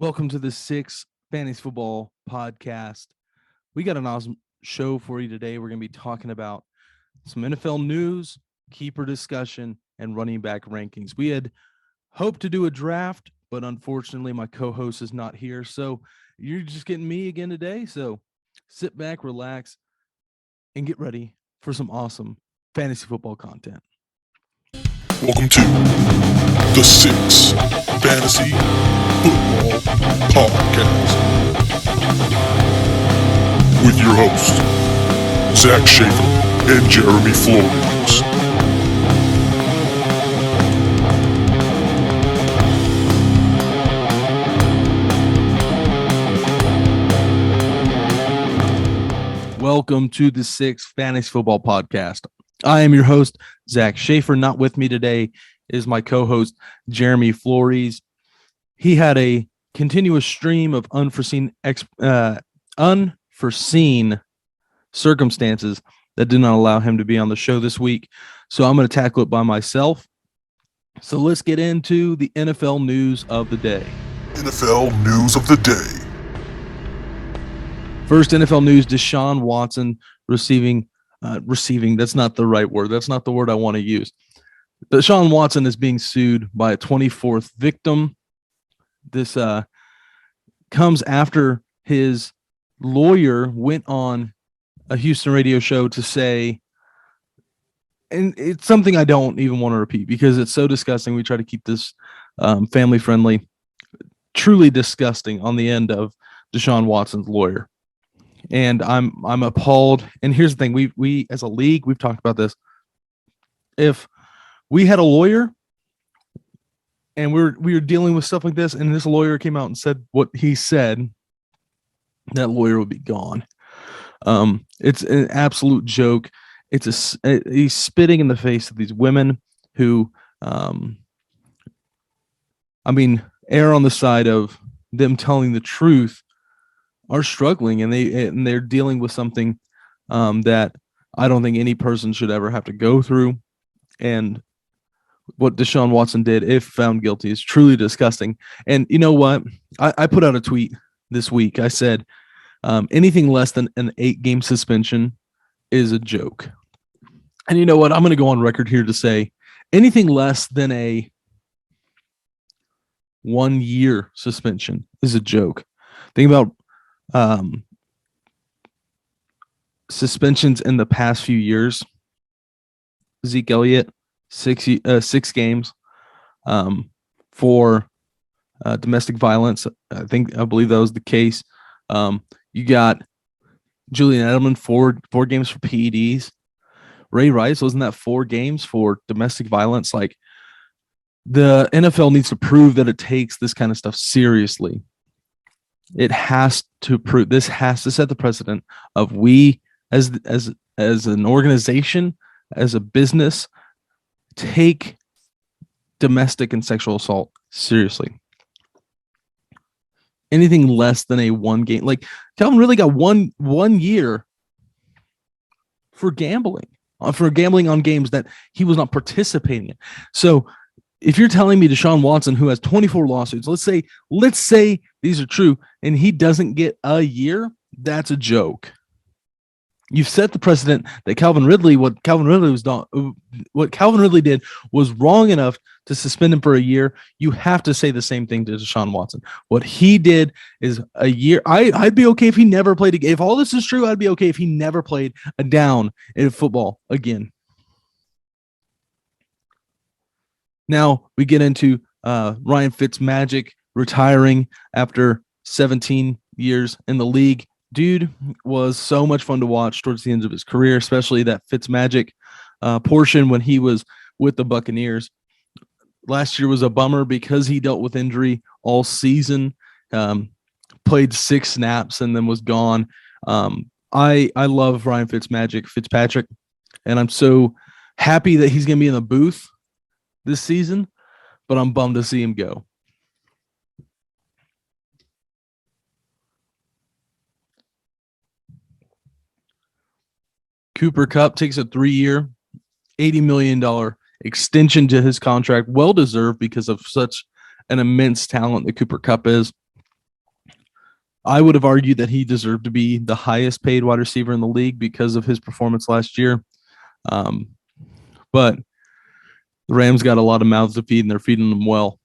Welcome to the Six Fantasy Football Podcast. We got an awesome show for you today. We're going to be talking about some NFL news, keeper discussion, and running back rankings. We had hoped to do a draft, but unfortunately my co-host is not here. So you're just getting me again today. So sit back, relax, and get ready for some awesome fantasy football content. Welcome to the Six Fantasy Football Podcast with your hosts, Zach Schaefer and Jeremy Flores. Welcome to the Six Fantasy Football Podcast. I am your host, Zach Schaefer. Not with me today is my co-host, Jeremy Flores. He had a continuous stream of unforeseen circumstances that did not allow him to be on the show this week. So I'm going to tackle it by myself. So let's get into the NFL news of the day. NFL news of the day. First NFL news, Deshaun Watson receiving, that's not the right word. That's not the word I want to use. Deshaun Watson is being sued by a 24th victim. This comes after his lawyer went on a Houston radio show to say, and it's something I don't even want to repeat because it's so disgusting. We try to keep this family friendly, truly disgusting on the end of Deshaun Watson's lawyer. And I'm appalled. And here's the thing: we as a league, we've talked about this. If we had a lawyer and we were dealing with stuff like this, and this lawyer came out and said what he said, that lawyer would be gone. It's an absolute joke. He's spitting in the face of these women who, err on the side of them telling the truth, are struggling, and they're dealing with something that I don't think any person should ever have to go through. And what Deshaun Watson did, if found guilty, is truly disgusting. And you know what? I put out a tweet this week. I said anything less than an 8-game suspension is a joke. And you know what? I'm going to go on record here to say anything less than a 1-year suspension is a joke. Think about suspensions in the past few years. Zeke Elliott, 6 games for domestic violence. I believe that was the case. You got Julian Edelman, 4 games for PEDs. Ray Rice, wasn't that 4 games for domestic violence? Like, the NFL needs to prove that it takes this kind of stuff seriously. It has to prove, this has to set the precedent of we as an organization, as a business, take domestic and sexual assault seriously. Anything less than a 1 game, like Calvin Ridley got one year for gambling on games that he was not participating in. So if you're telling me Deshaun Watson, who has 24 lawsuits, let's say these are true, and he doesn't get a year, that's a joke. You've set the precedent that what Calvin Ridley did was wrong enough to suspend him for a year. You have to say the same thing to Deshaun Watson. What he did is a year. I'd be okay if he never played again. If all this is true, I'd be okay if he never played a down in football again. Now we get into Ryan Fitzmagic retiring after 17 years in the league. Dude was so much fun to watch towards the end of his career, especially that Fitzmagic portion when he was with the Buccaneers. Last year was a bummer because he dealt with injury all season, played 6 snaps and then was gone. I love Ryan Fitzpatrick, and I'm so happy that he's going to be in the booth this season, but I'm bummed to see him go. Cooper Kupp takes a 3-year, $80 million extension to his contract. Well-deserved because of such an immense talent that Cooper Kupp is. I would have argued that he deserved to be the highest paid wide receiver in the league because of his performance last year. But the Rams got a lot of mouths to feed, and they're feeding them well.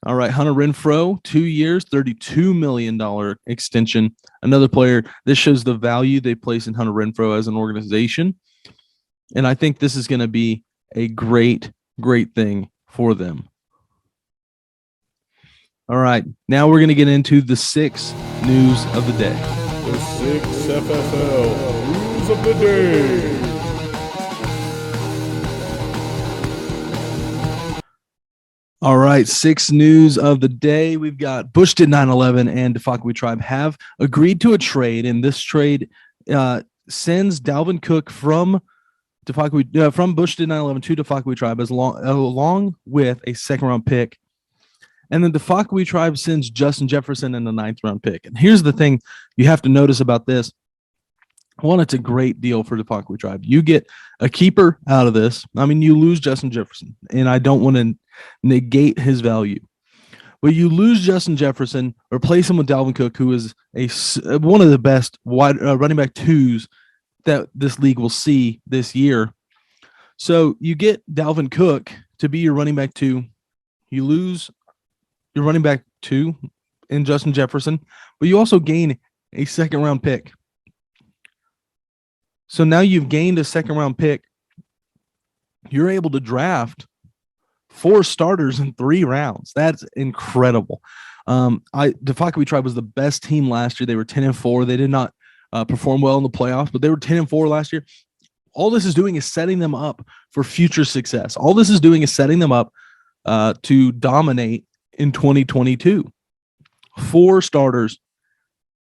All right, Hunter Renfrow, 2 years, $32 million extension. Another player. This shows the value they place in Hunter Renfrow as an organization. And I think this is going to be a great, great thing for them. All right, now we're going to get into the 6 news of the day. The 6 FFL news of the day. All right, 6 news of the day. We've got Bush did 9/11 and Defakwe Tribe have agreed to a trade, and this trade sends Dalvin Cook from Bush did 9/11 to Defakwe Tribe along with a 2nd-round pick. And then Defakwe Tribe sends Justin Jefferson and a 9th-round pick. And here's the thing you have to notice about this. One, it's a great deal for Defakwe Tribe. You get a keeper out of this. I mean, you lose Justin Jefferson, and I don't want to negate his value. But you lose Justin Jefferson, replace him with Dalvin Cook, who is one of the best running back 2s that this league will see this year. So you get Dalvin Cook to be your running back 2. You lose your running back 2 in Justin Jefferson, but you also gain a 2nd-round pick. So now you've gained a 2nd-round pick. You're able to draft 4 starters in 3 rounds. That's incredible. Defakwe Tribe was the best team last year. They were 10-4. They did not perform well in the playoffs, but they were 10-4 last year. All this is doing is setting them up for future success. All this is doing is setting them up to dominate in 2022. 4 starters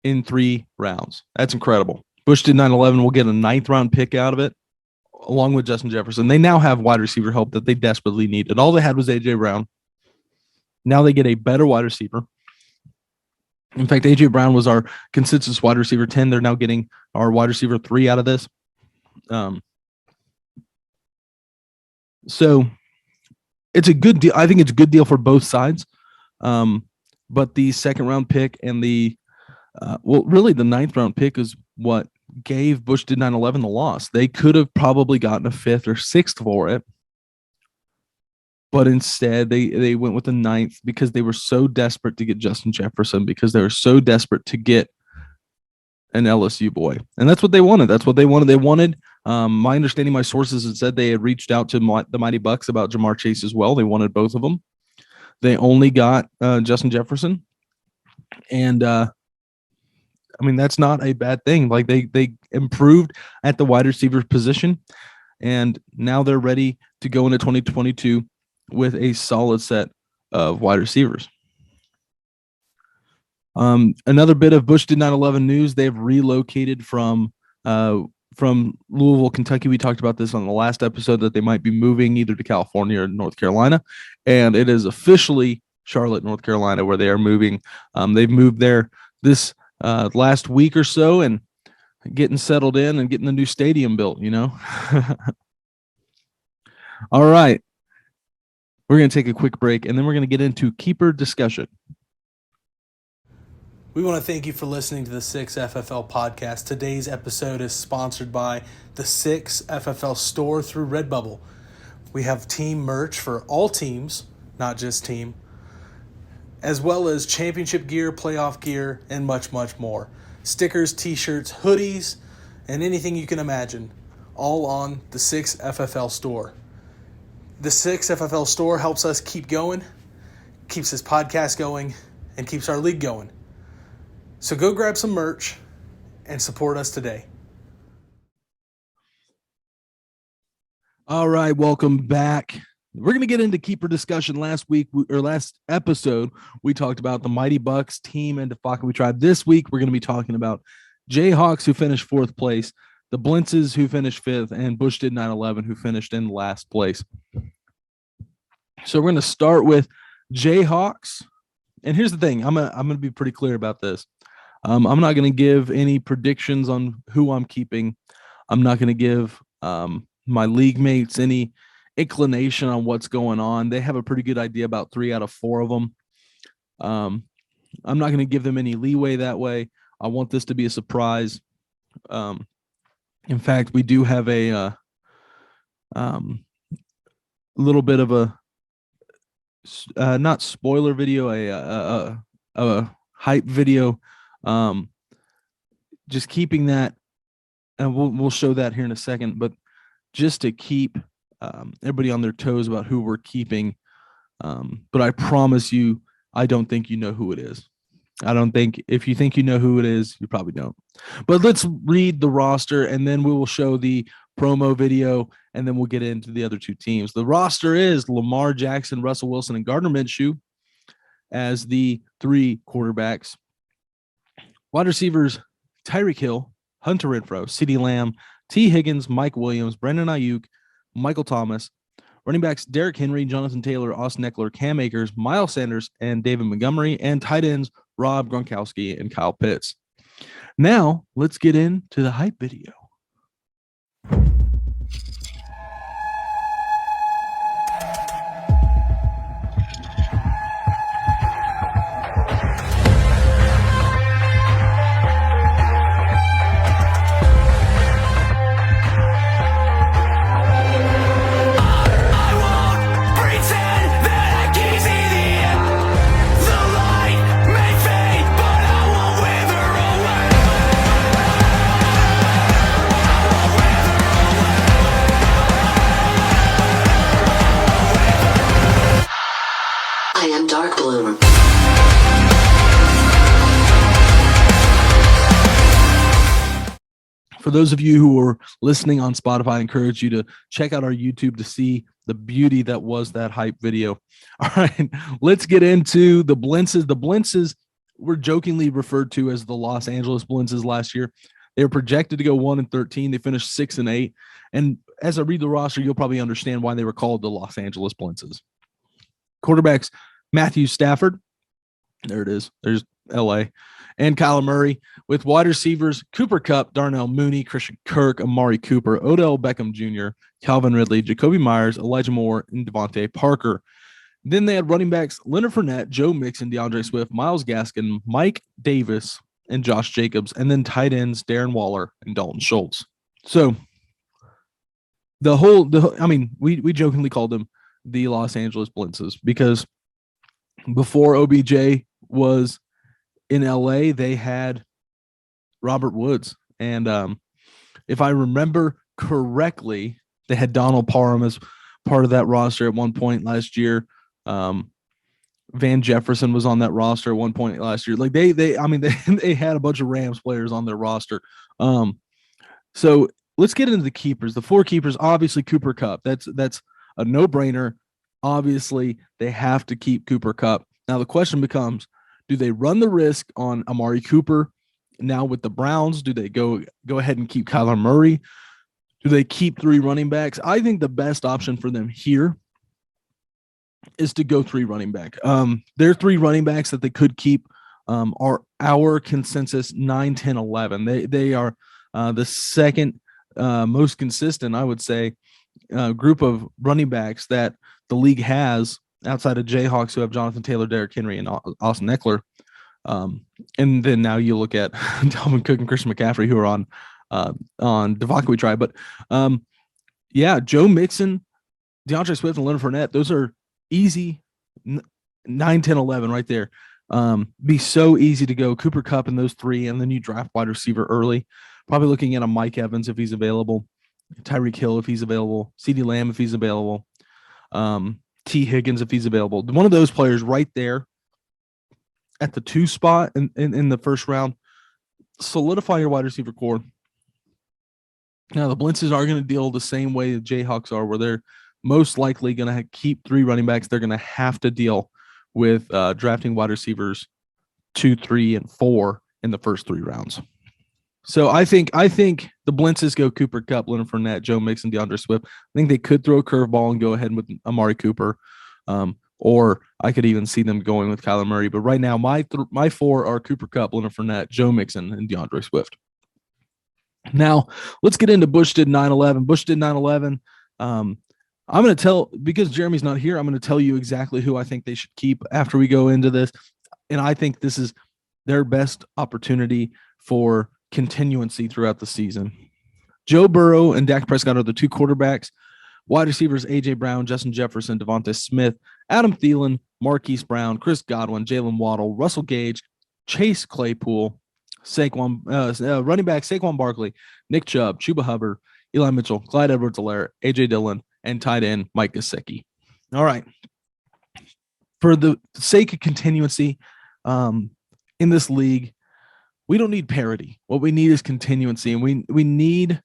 in 3 rounds. That's incredible. Bush did 9/11. We'll get a 9th-round pick out of it, along with Justin Jefferson. They now have wide receiver help that they desperately needed. All they had was A.J. Brown. Now they get a better wide receiver. In fact, A.J. Brown was our consensus wide receiver 10. They're now getting our wide receiver 3 out of this. So it's a good deal. I think it's a good deal for both sides. But the 2nd-round pick and really the 9th-round pick is what gave Bush did 9/11 the loss. They could have probably gotten a 5th or 6th for it, but instead they went with the 9th because they were so desperate to get Justin Jefferson, because they were so desperate to get an LSU boy, and that's what they wanted. They wanted. My understanding, my sources had said they had reached out to the Mighty Bucks about Jamar Chase as well. They wanted both of them. They only got Justin Jefferson, and I mean, that's not a bad thing. Like they improved at the wide receiver position, and now they're ready to go into 2022 with a solid set of wide receivers. Another bit of Bush did 9/11 news. They've relocated from Louisville, Kentucky. We talked about this on the last episode, that they might be moving either to California or North Carolina, and it is officially Charlotte, North Carolina, where they are moving. They've moved there this last week or so, and getting settled in and getting the new stadium built, All right. We're going to take a quick break, and then we're going to get into keeper discussion. We want to thank you for listening to the 6 FFL podcast. Today's episode is sponsored by the 6 FFL store through Redbubble. We have team merch for all teams, not just team, as well as championship gear, playoff gear, and much, much more. Stickers, t-shirts, hoodies, and anything you can imagine, all on the 6 FFL store. The 6 FFL store helps us keep going, keeps this podcast going, and keeps our league going. So go grab some merch and support us today. All right, welcome back. We're going to get into keeper discussion. Last episode, we talked about the Mighty Bucks team and Defakwe Tribe. This week, we're going to be talking about Jayhawks, who finished 4th place, the Blintzes, who finished 5th, and Bush did 9/11, who finished in last place. So we're going to start with Jayhawks. And here's the thing. I'm going to be pretty clear about this. I'm not going to give any predictions on who I'm keeping. I'm not going to give my league mates any inclination on what's going on. They have a pretty good idea about 3 out of 4 of them. I'm not going to give them any leeway that way. I want this to be a surprise. In fact, we do have a little bit of a not spoiler video, a hype video. Just keeping that, and we'll show that here in a second. But just to keep everybody on their toes about who we're keeping. But I promise you, I don't think you know who it is. I don't think, if you think you know who it is, you probably don't. But let's read the roster, and then we will show the promo video, and then we'll get into the other two teams. The roster is Lamar Jackson, Russell Wilson, and Gardner Minshew as the three quarterbacks. Wide receivers, Tyreek Hill, Hunter Renfrow, CeeDee Lamb, T. Higgins, Mike Williams, Brandon Ayuk, Michael Thomas. Running backs, Derrick Henry, Jonathan Taylor, Austin Eckler, Cam Akers, Miles Sanders, and David Montgomery. And tight ends, Rob Gronkowski and Kyle Pitts. Now, let's get into the hype video. For those of you who are listening on Spotify, I encourage you to check out our YouTube to see the beauty that was that hype video. All right, let's get into the Blintzes. The Blintzes were jokingly referred to as the Los Angeles Blintzes last year. They were projected to go 1-13. They finished 6-8. And as I read the roster, you'll probably understand why they were called the Los Angeles Blintzes. Quarterbacks, Matthew Stafford. There it is. There's LA. And Kyler Murray, with wide receivers, Cooper Kupp, Darnell Mooney, Christian Kirk, Amari Cooper, Odell Beckham Jr., Calvin Ridley, Jacoby Myers, Elijah Moore, and Devontae Parker. Then they had running backs, Leonard Fournette, Joe Mixon, DeAndre Swift, Myles Gaskin, Mike Davis, and Josh Jacobs. And then tight ends, Darren Waller and Dalton Schultz. So we jokingly called them the Los Angeles Blintzes because before OBJ was in LA, they had Robert Woods. And if I remember correctly, they had Donald Parham as part of that roster at one point last year. Van Jefferson was on that roster at one point last year. Like they had a bunch of Rams players on their roster. So let's get into the keepers. The four keepers, obviously Cooper Kupp. That's a no-brainer. Obviously, they have to keep Cooper Kupp. Now the question becomes, do they run the risk on Amari Cooper now with the Browns? Do they go ahead and keep Kyler Murray? Do they keep three running backs? I think the best option for them here is to go three running back. Their three running backs that they could keep are our consensus 9, 10, 11. They are the second most consistent, I would say, group of running backs that the league has outside of Jayhawks, who have Jonathan Taylor, Derrick Henry, and Austin Eckler. And then now you look at Dalvin Cook and Christian McCaffrey, who are on Devontae we try. But Joe Mixon, DeAndre Swift, and Leonard Fournette, those are easy 9, 10, 11 right there. Be so easy to go Cooper Kupp in those three, and then you draft wide receiver early. Probably looking at a Mike Evans if he's available, Tyreek Hill if he's available, CeeDee Lamb if he's available, T. Higgins if he's available. One of those players right there at the 2 spot in the first round. Solidify your wide receiver core. Now, the Blintzes are going to deal the same way the Jayhawks are, where they're most likely going to keep three running backs. They're going to have to deal with drafting wide receivers 2, 3, and 4 in the first 3 rounds. So I think the Blintzes go Cooper Kupp, Leonard Fournette, Joe Mixon, DeAndre Swift. I think they could throw a curveball and go ahead with Amari Cooper, or I could even see them going with Kyler Murray. But right now, my 4 are Cooper Kupp, Leonard Fournette, Joe Mixon, and DeAndre Swift. Now, let's get into Bush did 9/11. Bush did 9/11. I'm going to tell, because Jeremy's not here, I'm going to tell you exactly who I think they should keep after we go into this. And I think this is their best opportunity for continuancy throughout the season. Joe Burrow and Dak Prescott are the two quarterbacks. Wide receivers, A.J. Brown, Justin Jefferson, Devontae Smith, Adam Thielen, Marquise Brown, Chris Godwin, Jalen Waddle, Russell Gage, Chase Claypool, running back Saquon Barkley, Nick Chubb, Chuba Hubbard, Eli Mitchell, Clyde Edwards-Helaire, A.J. Dillon, and tight end Mike Gesicki. All right. For the sake of continuancy in this league, we don't need parity. What we need is continuancy, and we need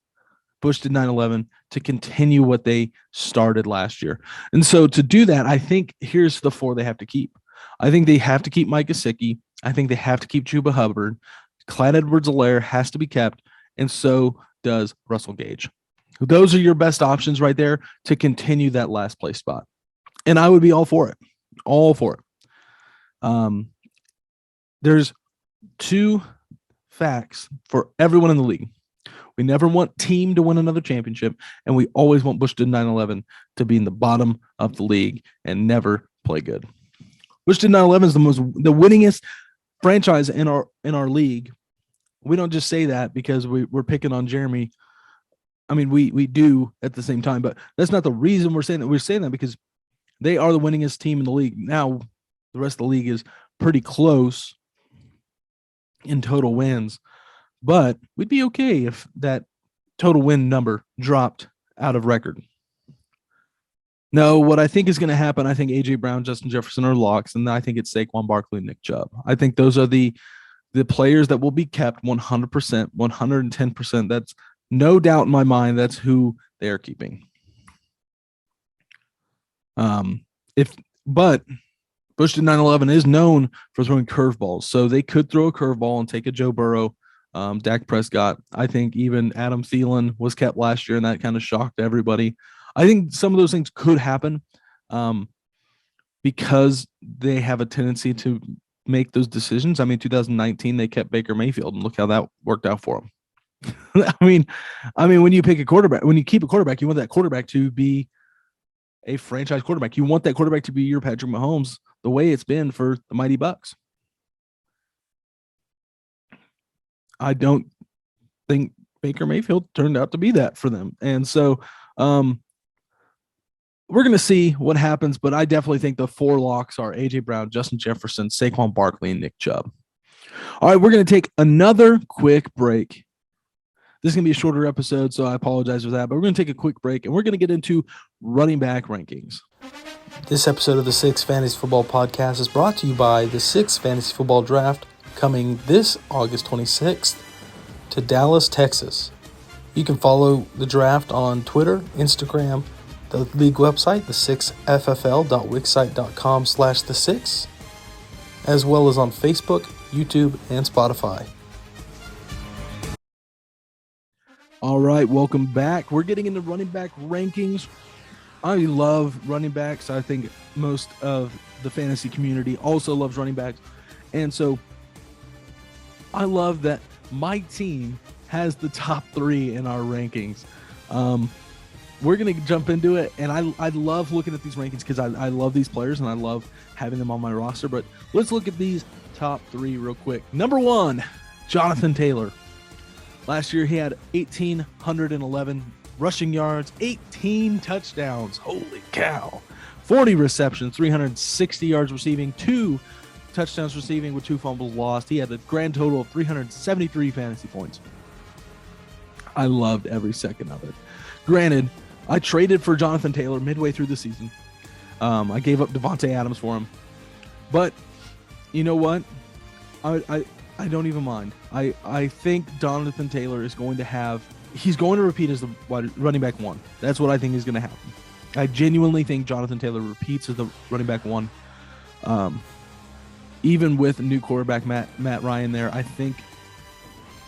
Bush did 9/11 to continue what they started last year. And so to do that, I think here's the four they have to keep. I think they have to keep Mike Gesicki. I think they have to keep Chuba Hubbard. Clyde Edwards-Helaire has to be kept, and so does Russell Gage. Those are your best options right there to continue that last place spot. And I would be all for it. All for it. There's two facts for everyone in the league. We never want team to win another championship, and we always want Bush did 9/11 to be in the bottom of the league and never play good. Bush did 9/11 is the winningest franchise in our league. We don't just say that because we're picking on Jeremy. I mean, we do at the same time, but that's not the reason we're saying that. We're saying that because they are the winningest team in the league. Now, the rest of the league is pretty close in total wins, but we'd be okay if that total win number dropped out of record. No, what I think is going to happen, I think A.J. Brown, Justin Jefferson are locks, and I think it's Saquon Barkley and Nick Chubb. I think those are the players that will be kept 100%, 110%. That's no doubt in my mind. That's who they are keeping. But Bush did 9/11 is known for throwing curveballs, so they could throw a curveball and take a Joe Burrow, Dak Prescott. I think even Adam Thielen was kept last year, and that kind of shocked everybody. I think some of those things could happen because they have a tendency to make those decisions. I mean, 2019 they kept Baker Mayfield, and look how that worked out for them. I mean, when you pick a quarterback, when you keep a quarterback, you want that quarterback to be a franchise quarterback. You want that quarterback to be your Patrick Mahomes, the way it's been for the Mighty Bucks. I don't think Baker Mayfield turned out to be that for them. And so we're going to see what happens, but I definitely think the four locks are A.J. Brown, Justin Jefferson, Saquon Barkley, and Nick Chubb. All right, we're going to take another quick break. This is going to be a shorter episode, so I apologize for that, but we're going to take a quick break, and we're going to get into running back rankings. This episode of the Six Fantasy Football Podcast is brought to you by the Six Fantasy Football Draft, coming this August 26th to Dallas, Texas. You can follow the draft on Twitter, Instagram, the league website, the6ffl.wixsite.com/the6, as well as on Facebook, YouTube, and Spotify. All right, welcome back. We're getting into running back rankings. I love running backs. I think most of the fantasy community also loves running backs. And so I love that my team has the top three in our rankings. We're going to jump into it, and I love looking at these rankings because I love these players, and I love having them on my roster. But let's look at these top three real quick. Number one, Jonathan Taylor. Last year, he had 1,811 rushing yards, 18 touchdowns. Holy cow. 40 receptions, 360 yards receiving, 2 touchdowns receiving with 2 fumbles lost. He had a grand total of 373 fantasy points. I loved every second of it. Granted, I traded for Jonathan Taylor midway through the season. I gave up Devontae Adams for him. But you know what? I don't even mind. I think Jonathan Taylor is going to he's going to repeat as the running back one. That's what I think is going to happen. I genuinely think Jonathan Taylor repeats as the running back one. Even with new quarterback Matt Ryan there, I think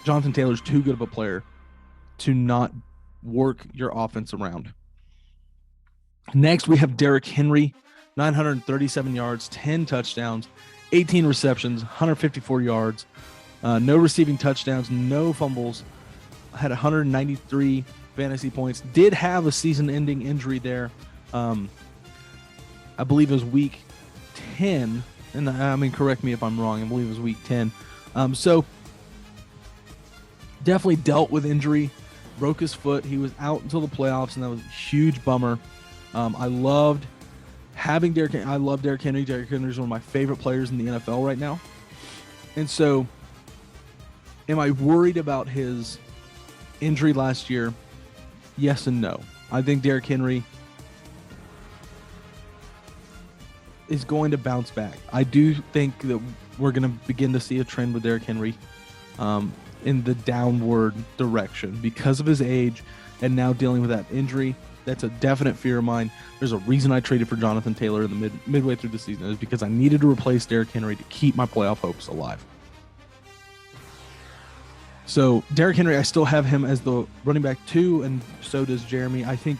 Jonathan Taylor's too good of a player to not work your offense around. Next, we have Derrick Henry, 937 yards, 10 touchdowns, 18 receptions, 154 yards, no receiving touchdowns, no fumbles, had 193 fantasy points, did have a season-ending injury there. I believe it was week 10 And I mean, correct me if I'm wrong. I believe it was week 10. So definitely dealt with injury, broke his foot. He was out until the playoffs, and that was a huge bummer. I loved having Derrick. I love Derrick Henry. Derrick Henry is one of my favorite players in the NFL right now. And so, am I worried about his injury last year? Yes and no. I think Derrick Henry is going to bounce back. I do think that we're going to begin to see a trend with Derrick Henry in the downward direction because of his age and now dealing with that injury. That's a definite fear of mine. There's a reason I traded for Jonathan Taylor in the midway through the season. It was because I needed to replace Derrick Henry to keep my playoff hopes alive. So Derrick Henry, I still have him as the running back 2, and so does Jeremy. I think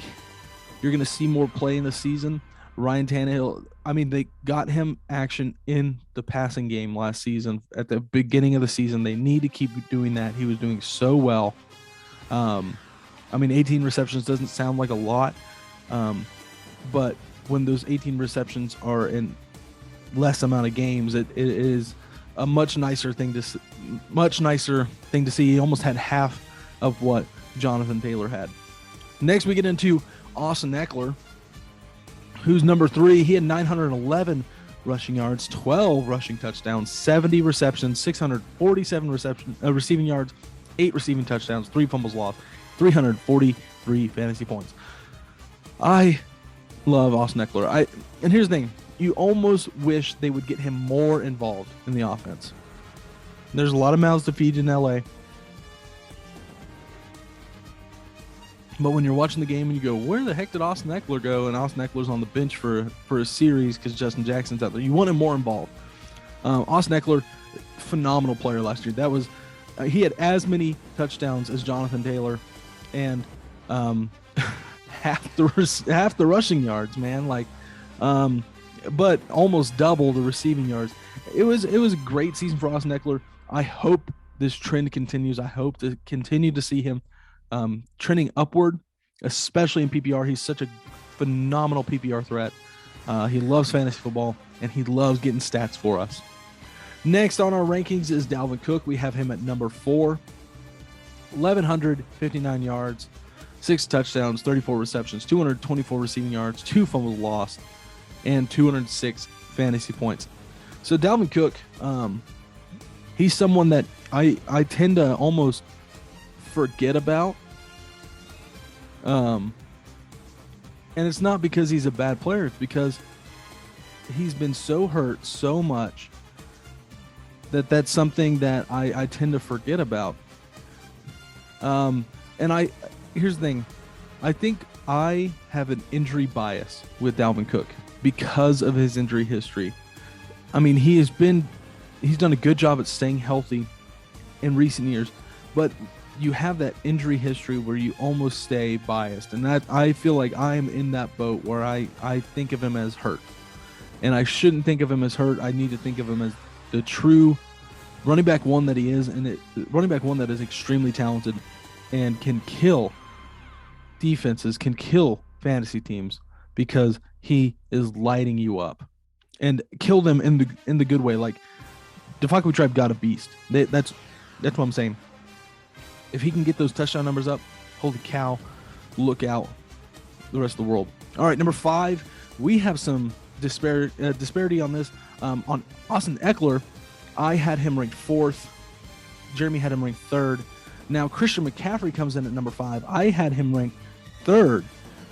you're going to see more play in the season. Ryan Tannehill, I mean, they got him action in the passing game last season. At the beginning of the season, they need to keep doing that. He was doing so well. I mean, 18 receptions doesn't sound like a lot, but when those 18 receptions are in less amount of games, it is a much nicer thing to see. He almost had half of what Jonathan Taylor had. Next, we get into Austin Eckler, who's number 3. He had 911 rushing yards, 12 rushing touchdowns, 70 receptions, 647 receiving yards, 8 receiving touchdowns, 3 fumbles lost, 343 fantasy points. I love Austin Eckler. And here's the thing. You almost wish they would get him more involved in the offense. There's a lot of mouths to feed in LA. But when you're watching the game and you go, where the heck did Austin Eckler go? And Austin Eckler's on the bench for a series because Justin Jackson's out there. You want him more involved. Austin Eckler, phenomenal player last year. That was he had as many touchdowns as Jonathan Taylor, and half the rushing yards, man. But almost double the receiving yards. It was a great season for Austin Eckler. I hope this trend continues. I hope to continue to see him trending upward, especially in PPR. He's such a phenomenal PPR threat. He loves fantasy football, and he loves getting stats for us. Next on our rankings is Dalvin Cook. We have him at number 4. 1,159 yards, 6 touchdowns, 34 receptions, 224 receiving yards, 2 fumbles lost, and 206 fantasy points. So Dalvin Cook, he's someone that I tend to almost forget about. And it's not because he's a bad player. It's because he's been so hurt so much that's something that I tend to forget about. And here's the thing. I think I have an injury bias with Dalvin Cook because of his injury history. I mean, he's done a good job at staying healthy in recent years, but you have that injury history where you almost stay biased. And that I feel like I'm in that boat where I think of him as hurt. And I shouldn't think of him as hurt. I need to think of him as the true running back 1 that he is, and running back 1 that is extremely talented and can kill defenses, can kill fantasy teams because he is lighting you up, and kill them in the good way. Like Defaku Tribe got a beast. That's what I'm saying. If he can get those touchdown numbers up, holy cow, look out the rest of the world. All right, number 5, we have some disparity on this. On Austin Eckler, I had him ranked 4th. Jeremy had him ranked 3rd. Now Christian McCaffrey comes in at number 5. I had him ranked 3rd,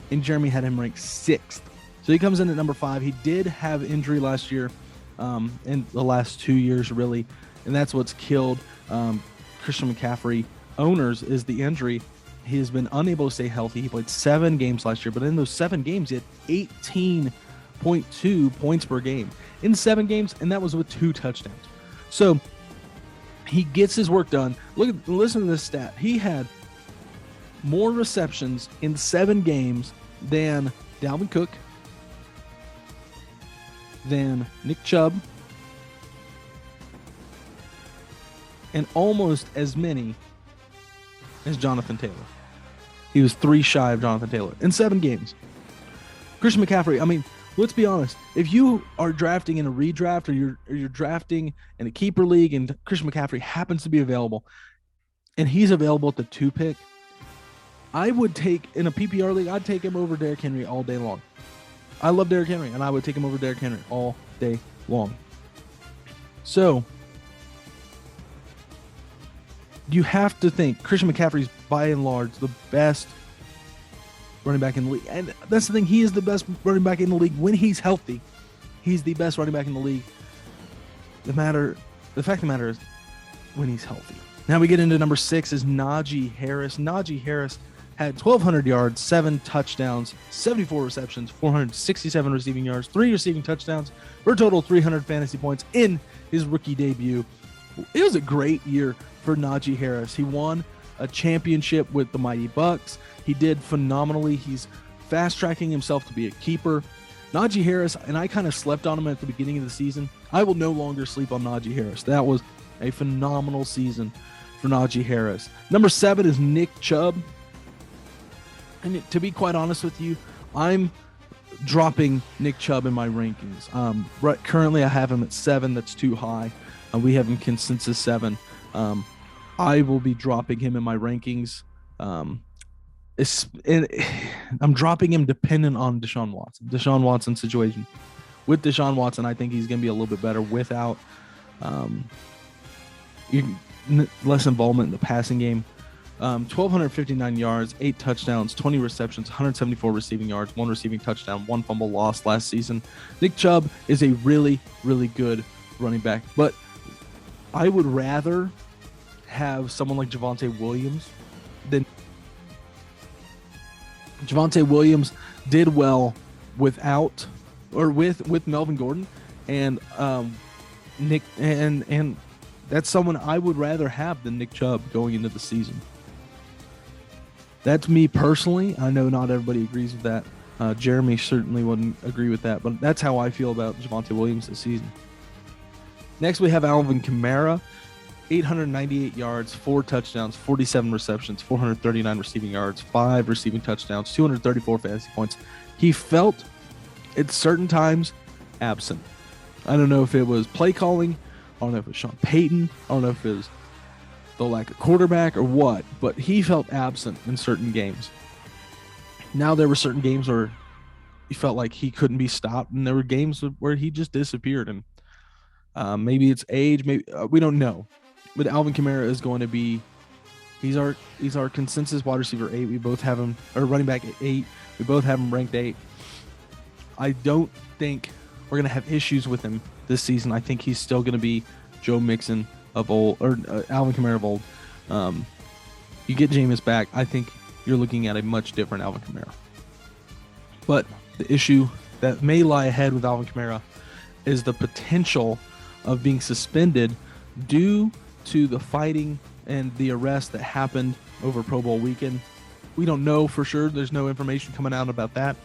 and Jeremy had him ranked 6th. So he comes in at number 5. He did have injury last year, in the last 2 years, really, and that's what's killed Christian McCaffrey owners is the injury. He has been unable to stay healthy. He played 7 games last year, but in those 7 games, he had 18.2 points per game in 7 games, and that was with 2 touchdowns. So he gets his work done. Listen to this stat. He had more receptions in 7 games than Dalvin Cook, than Nick Chubb, and almost as many as Jonathan Taylor. He was 3 shy of Jonathan Taylor in 7 games. Christian McCaffrey, I mean, let's be honest. If you are drafting in a redraft or you're drafting in a keeper league and Christian McCaffrey happens to be available and he's available at the 2 pick, I would take in a PPR league, I'd take him over Derrick Henry all day long. I love Derrick Henry and I would take him over Derrick Henry all day long. So you have to think Christian McCaffrey's by and large the best running back in the league. And that's the thing. He is the best running back in the league when he's healthy. He's the best running back in the league. The fact of the matter is when he's healthy. Now we get into number 6 is Najee Harris. Najee Harris had 1,200 yards, 7 touchdowns, 74 receptions, 467 receiving yards, 3 receiving touchdowns, for a total of 300 fantasy points in his rookie debut. It was a great year for Najee Harris. He won a championship with the Mighty Bucks. He did phenomenally. He's fast-tracking himself to be a keeper. Najee Harris, and I kind of slept on him at the beginning of the season. I will no longer sleep on Najee Harris. That was a phenomenal season for Najee Harris. Number 7 is Nick Chubb. And to be quite honest with you, I'm dropping Nick Chubb in my rankings. Currently, I have him at 7. That's too high. We have him consensus 7. I will be dropping him in my rankings. I'm dropping him dependent on Deshaun Watson. Deshaun Watson situation. With Deshaun Watson, I think he's going to be a little bit better without less involvement in the passing game. 1,259 yards, 8 touchdowns, 20 receptions, 174 receiving yards, 1 receiving touchdown, 1 fumble lost last season. Nick Chubb is a really, really good running back, but I would rather have someone like Javonte Williams than Javonte Williams did well without or with Melvin Gordon and Nick and that's someone I would rather have than Nick Chubb going into the season. That's me personally. I know not everybody agrees with that. Jeremy certainly wouldn't agree with that, but that's how I feel about Javonte Williams this season. Next, we have Alvin Kamara, 898 yards, 4 touchdowns, 47 receptions, 439 receiving yards, 5 receiving touchdowns, 234 fantasy points. He felt at certain times absent. I don't know if it was play calling. I don't know if it was Sean Payton. I don't know if it was the lack of quarterback or what, but he felt absent in certain games. Now there were certain games where he felt like he couldn't be stopped, and there were games where he just disappeared. And maybe it's age, maybe we don't know. But Alvin Kamara is going to be he's our consensus wide receiver 8. We both have him, or running back at 8. We both have him ranked 8. I don't think we're going to have issues with him this season. I think he's still going to be Joe Mixon of old, or Alvin Kamara of old. You get Jameis back, I think you're looking at a much different Alvin Kamara. But the issue that may lie ahead with Alvin Kamara is the potential of being suspended due to the fighting and the arrest that happened over Pro Bowl weekend. We don't know for sure. There's no information coming out about that.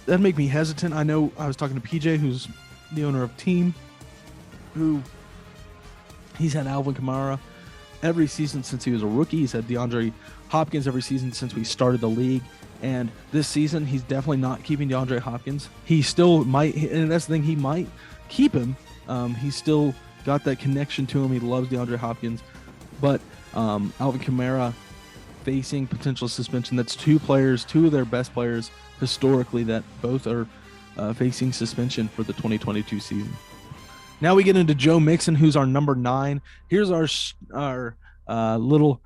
That'd make me hesitant. I know I was talking to PJ, who's the owner of Team, who he's had Alvin Kamara every season since he was a rookie. He's had DeAndre Hopkins every season since we started the league. And this season, he's definitely not keeping DeAndre Hopkins. He still might, and that's the thing, he might keep him. He's still got that connection to him. He loves DeAndre Hopkins. But Alvin Kamara facing potential suspension. That's 2 of their best players historically that both are facing suspension for the 2022 season. Now we get into Joe Mixon, who's our number 9. Here's our little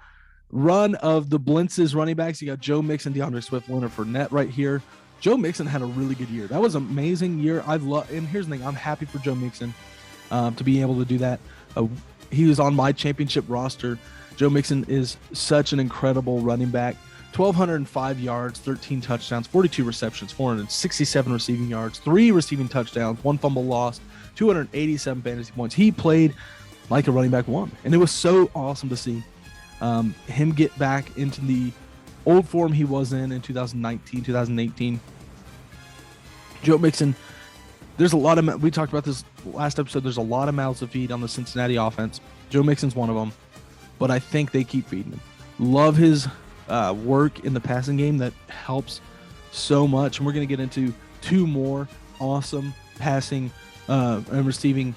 run of the Blintz's running backs. You got Joe Mixon, DeAndre Swift, Leonard Fournette right here. Joe Mixon had a really good year. That was an amazing year. And here's the thing, I'm happy for Joe Mixon to be able to do that. He was on my championship roster. Joe Mixon is such an incredible running back. 1,205 yards, 13 touchdowns, 42 receptions, 467 receiving yards, 3 receiving touchdowns, 1 fumble lost, 287 fantasy points. He played like a running back 1, and it was so awesome to see him get back into the old form he was in 2019, 2018. Joe Mixon, there's a lot of, we talked about this last episode, there's a lot of mouths to feed on the Cincinnati offense. Joe Mixon's one of them, but I think they keep feeding him. Love his work in the passing game. That helps so much, and we're going to get into two more awesome passing and receiving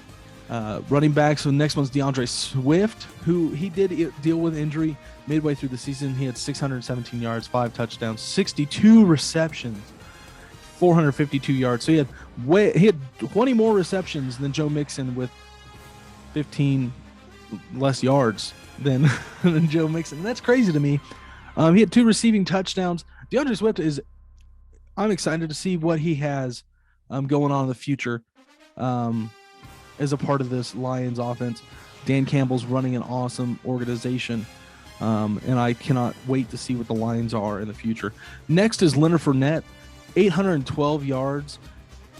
running backs. So the next one's DeAndre Swift, who he did deal with injury midway through the season. He had 617 yards, 5 touchdowns, 62 receptions, 452 yards. So he had 20 more receptions than Joe Mixon with 15 less yards than Joe Mixon. And that's crazy to me. He had 2 receiving touchdowns. DeAndre Swift I'm excited to see what he has going on in the future as a part of this Lions offense. Dan Campbell's running an awesome organization, and I cannot wait to see what the Lions are in the future. Next is Leonard Fournette, 812 yards,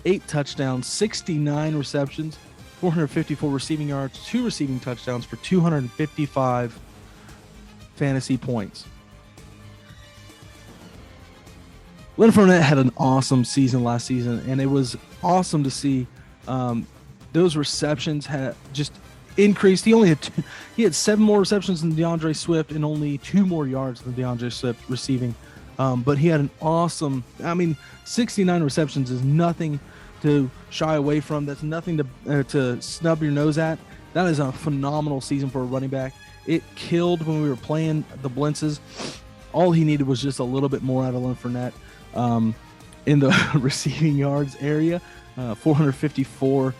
8 touchdowns, 69 receptions, 454 receiving yards, 2 receiving touchdowns for 255 fantasy points. Leonard Fournette had an awesome season last season, and it was awesome to see those receptions had just increased. He had 7 more receptions than DeAndre Swift and only 2 more yards than DeAndre Swift receiving. But he had an awesome, 69 receptions is nothing to shy away from. That's nothing to snub your nose at. That is a phenomenal season for a running back. It killed when we were playing the blitzes. All he needed was just a little bit more out of Leonard Fournette in the receiving yards area, 454.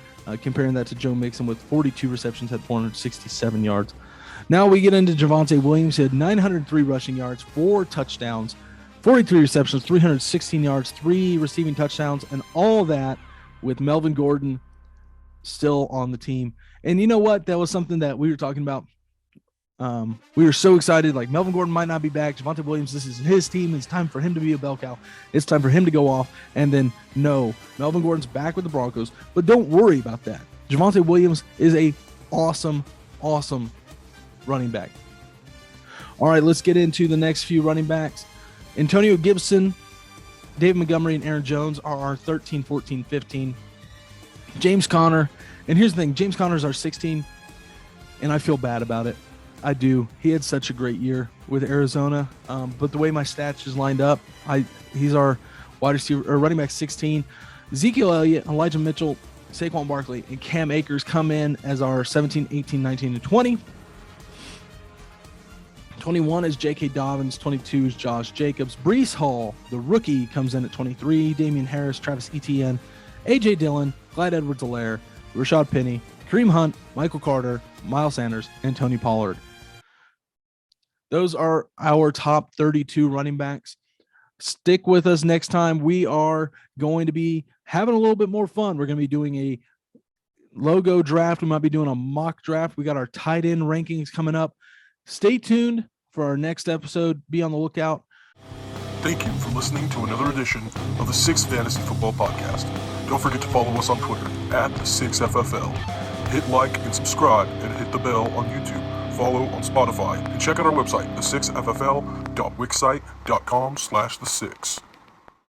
Comparing that to Joe Mixon with 42 receptions, had 467 yards. Now we get into Javonte Williams. He had 903 rushing yards, 4 touchdowns, 43 receptions, 316 yards, 3 receiving touchdowns, and all that with Melvin Gordon still on the team. And you know what? That was something that we were talking about. We were so excited. Like, Melvin Gordon might not be back. Javonte Williams, this is his team. It's time for him to be a bell cow. It's time for him to go off. And then, no, Melvin Gordon's back with the Broncos. But don't worry about that. Javonte Williams is a awesome running back. All right, let's get into the next few running backs. Antonio Gibson, David Montgomery, and Aaron Jones are our 13, 14, 15. James Conner. And here's the thing. James Conner's our 16, and I feel bad about it. I do. He had such a great year with Arizona, but the way my stats just lined up, he's our wide receiver or running back 16. Ezekiel Elliott, Elijah Mitchell, Saquon Barkley, and Cam Akers come in as our 17, 18, 19, and 20. 21 is J.K. Dobbins. 22 is Josh Jacobs. Breece Hall, the rookie, comes in at 23. Damian Harris, Travis Etienne, A.J. Dillon, Clyde Edwards-Helaire, Rashad Penny, Kareem Hunt, Michael Carter, Miles Sanders, and Tony Pollard. Those are our top 32 running backs. Stick with us next time. We are going to be having a little bit more fun. We're going to be doing a logo draft. We might be doing a mock draft. We got our tight end rankings coming up. Stay tuned for our next episode. Be on the lookout. Thank you for listening to another edition of the 6 Fantasy Football Podcast. Don't forget to follow us on Twitter @6FFL. Hit like and subscribe and hit the bell on YouTube. Follow on Spotify and check out our website, the6FFL.wixsite.com/the6.